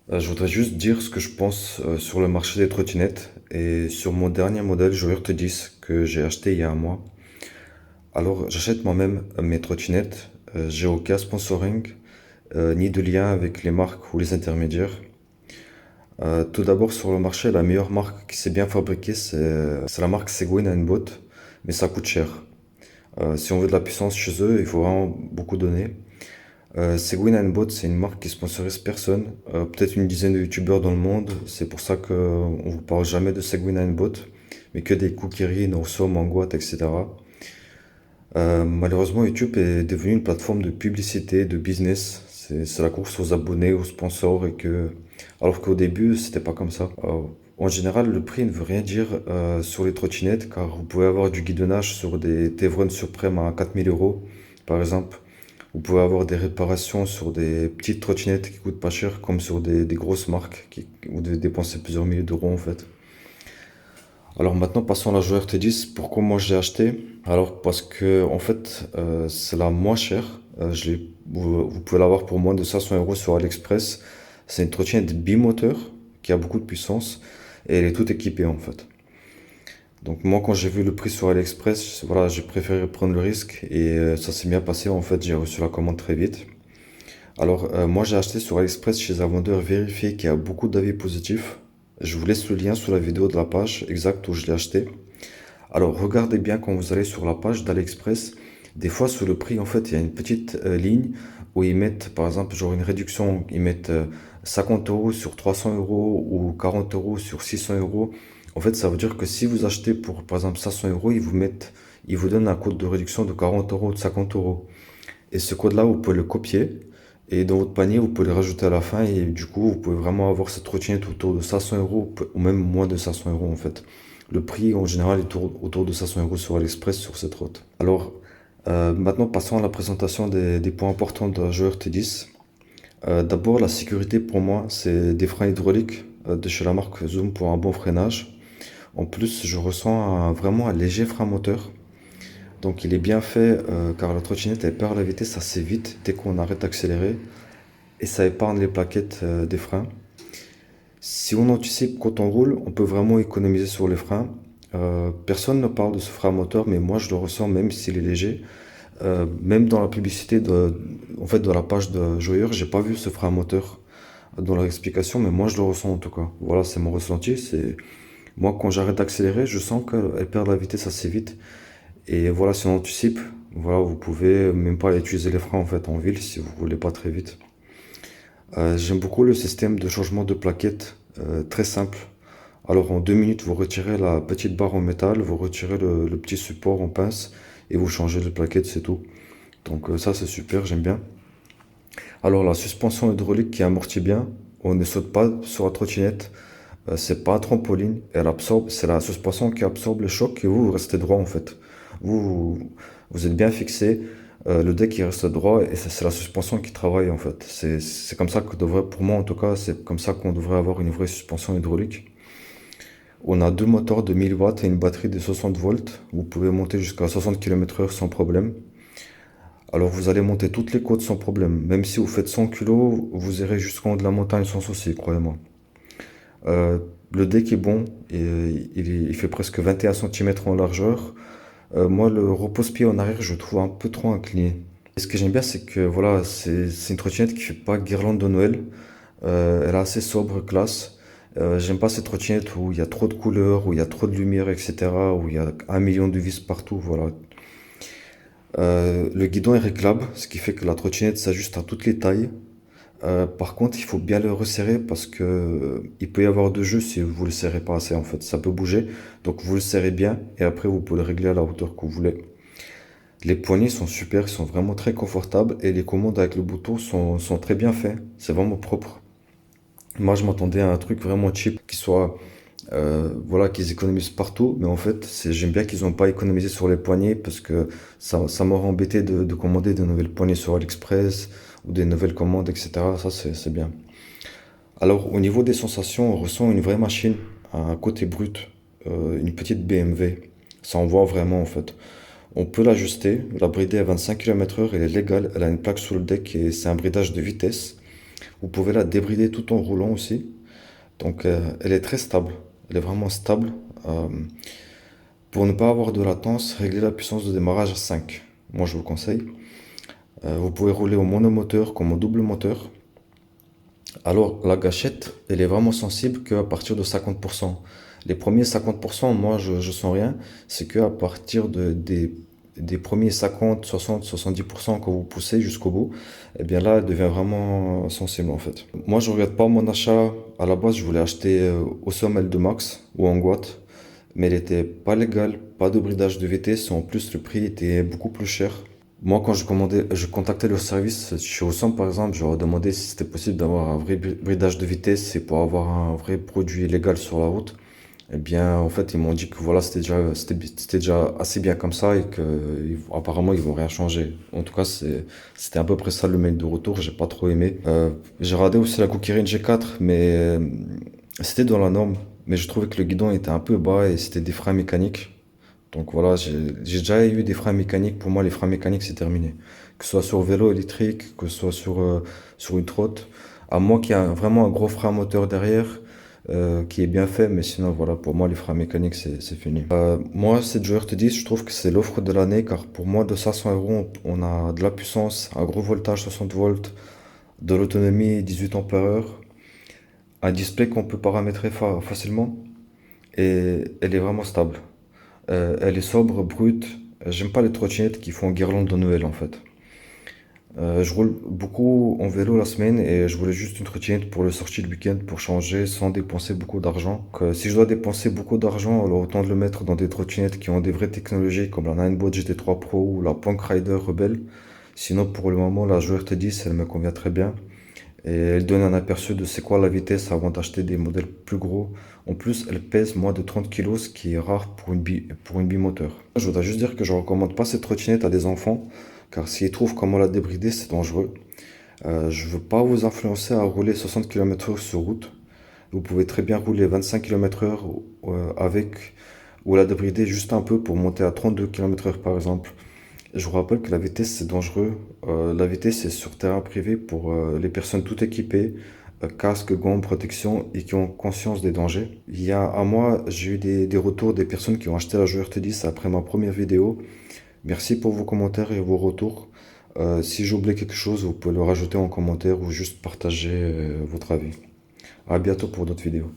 Je voudrais juste dire ce que je pense sur le marché des trottinettes et sur mon dernier modèle Joyer T10 que j'ai acheté il y a un mois. Alors, j'achète moi-même mes trottinettes. J'ai aucun sponsoring, ni de lien avec les marques ou les intermédiaires. Tout d'abord, sur le marché, la meilleure marque qui s'est bien fabriquée, c'est la marque Seguin Bot, mais ça coûte cher. Si on veut de la puissance chez eux, il faut vraiment beaucoup donner. Seguin Bot, c'est une marque qui sponsorise personne, peut-être une dizaine de youtubeurs dans le monde. C'est pour ça qu'on vous parle jamais de Seguin Bot, mais que des Kukiri, Norso, Manguat, etc. Malheureusement, YouTube est devenu une plateforme de publicité, de business. C'est la course aux abonnés, aux sponsors, alors qu'au début, c'était pas comme ça. En général, le prix ne veut rien dire sur les trottinettes, car vous pouvez avoir du guidonnage sur des Tevron Supreme à 4 000 euros, par exemple. Vous pouvez avoir des réparations sur des petites trottinettes qui coûtent pas cher, comme sur des grosses marques vous devez dépenser plusieurs milliers d'euros en fait. Alors maintenant, passons à la Joyer T10. Pourquoi moi je l'ai acheté? Alors parce que en fait, c'est la moins chère. Vous pouvez l'avoir pour moins de 500 euros sur AliExpress. C'est une trottinette bimoteur qui a beaucoup de puissance et elle est toute équipée en fait. Donc moi quand j'ai vu le prix sur AliExpress, voilà, j'ai préféré prendre le risque et ça s'est bien passé en fait. J'ai reçu la commande très vite. Alors moi j'ai acheté sur AliExpress chez un vendeur vérifié qui a beaucoup d'avis positifs. Je vous laisse le lien sous la vidéo de la page exacte où je l'ai acheté. Alors, regardez bien quand vous allez sur la page d'AliExpress. Des fois, sous le prix, en fait, il y a une petite ligne où ils mettent, par exemple, genre une réduction. Ils mettent 50 euros sur 300 euros ou 40 euros sur 600 euros. En fait, ça veut dire que si vous achetez pour, par exemple, 500 euros, ils vous donnent un code de réduction de 40 euros, de 50 euros. Et ce code-là, vous pouvez le copier. Et dans votre panier, vous pouvez le rajouter à la fin. Et du coup, vous pouvez vraiment avoir cette trottinette autour de 500 euros ou même moins de 500 euros en fait. Le prix en général est autour de 500 euros sur AliExpress sur cette route. Alors, maintenant passons à la présentation des points importants de la Joyer T10. D'abord, la sécurité pour moi, c'est des freins hydrauliques de chez la marque Zoom pour un bon freinage. En plus, je ressens vraiment un léger frein moteur. Donc il est bien fait car la trottinette elle perd la vitesse assez vite dès qu'on arrête d'accélérer et ça épargne les plaquettes des freins. Si on anticipe quand on roule, on peut vraiment économiser sur les freins. Personne ne parle de ce frein moteur, mais moi je le ressens même s'il est léger. Même dans la publicité en fait, dans la page de Joyer, j'ai pas vu ce frein moteur dans leur explication, mais moi je le ressens en tout cas. Voilà, c'est mon ressenti. C'est moi quand j'arrête d'accélérer, je sens qu'elle perd la vitesse assez vite. Et voilà, si on anticipe, voilà, vous pouvez même pas utiliser les freins en fait en ville si vous roulez pas très vite. J'aime beaucoup le système de changement de plaquettes, très simple. Alors en 2 minutes, vous retirez la petite barre en métal, vous retirez le petit support en pince et vous changez de plaquette, c'est tout. Donc ça c'est super, j'aime bien. Alors la suspension hydraulique qui amortit bien, on ne saute pas sur la trottinette, c'est pas un trampoline, elle absorbe, c'est la suspension qui absorbe le choc et vous restez droit en fait. Vous êtes bien fixé, le deck il reste droit et c'est la suspension qui travaille en fait. C'est comme ça que devrait, pour moi en tout cas, c'est comme ça qu'on devrait avoir une vraie suspension hydraulique. On a deux moteurs de 1000 watts et une batterie de 60 volts. Vous pouvez monter jusqu'à 60 km/h sans problème. Alors vous allez monter toutes les côtes sans problème. Même si vous faites 100 kilos, vous irez jusqu'en haut de la montagne sans souci, croyez-moi. Euh, le deck est bon, et il fait presque 21 cm en largeur. Moi, le repose-pied en arrière, je le trouve un peu trop incliné. Et ce que j'aime bien, c'est que voilà, c'est une trottinette qui fait pas guirlande de Noël. Elle est assez sobre, classe. J'aime pas ces trottinettes où il y a trop de couleurs, où il y a trop de lumière, etc. Où il y a 1 million de vis partout, voilà. Le guidon est réglable, ce qui fait que la trottinette s'ajuste à toutes les tailles. Par contre, il faut bien le resserrer parce que il peut y avoir de jeu si vous le serrez pas assez en fait. Ça peut bouger, donc vous le serrez bien et après vous pouvez le régler à la hauteur que vous voulez. Les poignées sont super, ils sont vraiment très confortables et les commandes avec le bouton sont très bien faits. C'est vraiment propre. Moi, je m'attendais à un truc vraiment cheap qui soit voilà, qu'ils économisent partout, mais en fait, j'aime bien qu'ils n'ont pas économisé sur les poignées parce que ça m'aurait embêté de commander de nouvelles poignées sur AliExpress ou des nouvelles commandes, etc. Ça, c'est bien. Alors, au niveau des sensations, on ressent une vraie machine, un côté brut, une petite BMW. Ça envoie vraiment en fait. On peut l'ajuster, la brider à 25 km/h, elle est légale, elle a une plaque sur le deck et c'est un bridage de vitesse. Vous pouvez la débrider tout en roulant aussi. Donc elle est très stable. Elle est vraiment stable. Euh, pour ne pas avoir de latence, réglez la puissance de démarrage à 5. Moi je vous le conseille. Vous pouvez rouler au monomoteur comme au double moteur. Alors, la gâchette, elle est vraiment sensible qu'à partir de 50%. Les premiers 50%, moi, je sens rien. C'est qu'à partir des premiers 50, 60, 70% que vous poussez jusqu'au bout, eh bien là, elle devient vraiment sensible, en fait. Moi, je regrette pas mon achat. À la base, je voulais acheter au Sommel de Max ou en Guat, mais elle était pas légale, pas de bridage de vitesse. En plus, le prix était beaucoup plus cher. Moi, quand je contactais le service chez Auchan, par exemple, je leur ai demandé si c'était possible d'avoir un vrai bridage de vitesse et pour avoir un vrai produit légal sur la route. Eh bien, en fait, ils m'ont dit que voilà, c'était déjà assez bien comme ça et que apparemment, ils vont rien changer. En tout cas, c'était à peu près ça le mail de retour. J'ai pas trop aimé. J'ai radé aussi la Kukirin G4, mais c'était dans la norme. Mais je trouvais que le guidon était un peu bas et c'était des freins mécaniques. Donc voilà, j'ai déjà eu des freins mécaniques. Pour moi, les freins mécaniques, c'est terminé. Que ce soit sur vélo électrique, que ce soit sur une trotte. À moins qu'il y ait vraiment un gros frein moteur derrière, qui est bien fait. Mais sinon, voilà, pour moi, les freins mécaniques, c'est fini. Moi, cette Joyer T10, je trouve que c'est l'offre de l'année. Car pour moi, de 500 euros, on a de la puissance, un gros voltage 60 volts, de l'autonomie 18 ampères heure, un display qu'on peut paramétrer facilement. Et elle est vraiment stable. Elle est sobre, brute. J'aime pas les trottinettes qui font guirlande de Noël en fait. Je roule beaucoup en vélo la semaine et je voulais juste une trottinette pour le sortir le week-end pour changer sans dépenser beaucoup d'argent. Si je dois dépenser beaucoup d'argent, alors autant de le mettre dans des trottinettes qui ont des vraies technologies comme la Ninebot GT3 Pro ou la Punk Rider Rebelle. Sinon pour le moment la Joueur T10 elle me convient très bien. Et elle donne un aperçu de c'est quoi la vitesse avant d'acheter des modèles plus gros. En plus, elle pèse moins de 30 kilos, ce qui est rare pour une bimoteur. Je voudrais juste dire que je recommande pas cette trottinette à des enfants, car s'ils trouvent comment la débrider, c'est dangereux. Je veux pas vous influencer à rouler 60 km/h sur route. Vous pouvez très bien rouler 25 km/h avec, ou la débrider juste un peu pour monter à 32 km/h par exemple. Je vous rappelle que la vitesse c'est dangereux. La vitesse c'est sur terrain privé pour les personnes tout équipées, casque, gants, protection et qui ont conscience des dangers. Il y a un mois, j'ai eu des retours des personnes qui ont acheté la Joueur T10 après ma première vidéo. Merci pour vos commentaires et vos retours. Si j'ai oublié quelque chose, vous pouvez le rajouter en commentaire ou juste partager votre avis. À bientôt pour d'autres vidéos.